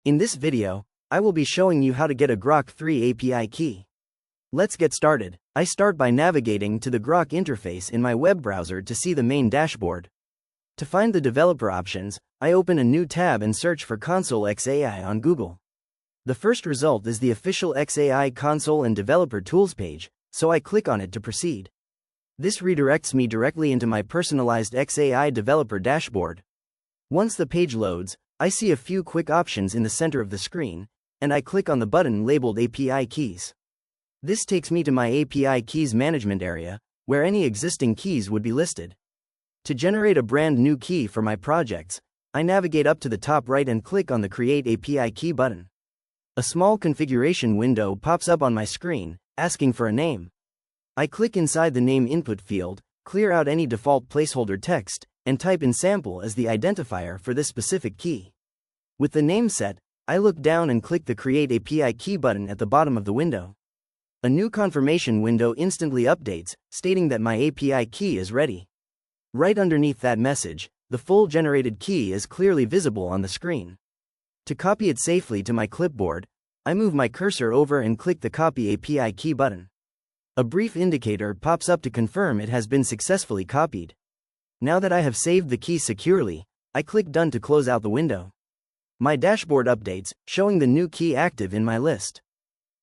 In this video, I will be showing you how to get a Grok-3 API key. Let's get started. I start by navigating to the Grok interface in my web browser to see the main dashboard. To find the developer options, I open a new tab and search for Console XAI on Google. The first result is the official XAI console and developer tools page, so I click on it to proceed. This redirects me directly into my personalized XAI developer dashboard. Once the page loads, I see a few quick options in the center of the screen, and I click on the button labeled API Keys. This takes me to my API Keys management area, where any existing keys would be listed. To generate a brand new key for my projects, I navigate up to the top right and click on the Create API Key button. A small configuration window pops up on my screen, asking for a name. I click inside the name input field, clear out any default placeholder text, and type in sample as the identifier for this specific key. With the name set, I look down and click the Create API Key button at the bottom of the window. A new confirmation window instantly updates, stating that my API key is ready. Right underneath that message, the full generated key is clearly visible on the screen. To copy it safely to my clipboard, I move my cursor over and click the Copy API Key button. A brief indicator pops up to confirm it has been successfully copied. Now that I have saved the key securely, I click Done to close out the window. My dashboard updates, showing the new key active in my list.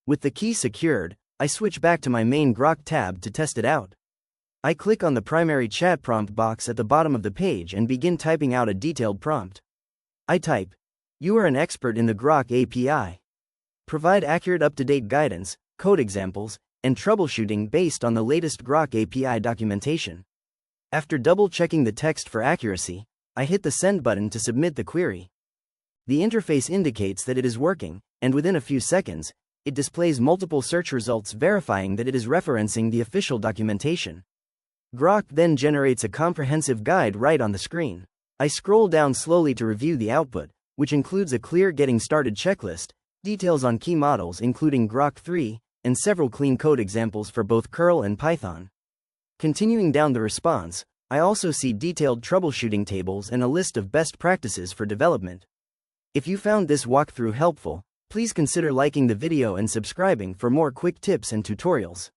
With the key secured, I switch back to my main Grok tab to test it out. I click on the primary chat prompt box at the bottom of the page and begin typing out a detailed prompt. I type, "You are an expert in the Grok API. Provide accurate up-to-date guidance, code examples, and troubleshooting based on the latest Grok API documentation." After double-checking the text for accuracy, I hit the Send button to submit the query. The interface indicates that it is working, and within a few seconds, it displays multiple search results verifying that it is referencing the official documentation. Grok then generates a comprehensive guide right on the screen. I scroll down slowly to review the output, which includes a clear Getting Started checklist, details on key models including Grok-3, and several clean code examples for both curl and Python. Continuing down the response, I also see detailed troubleshooting tables and a list of best practices for development. If you found this walkthrough helpful, please consider liking the video and subscribing for more quick tips and tutorials.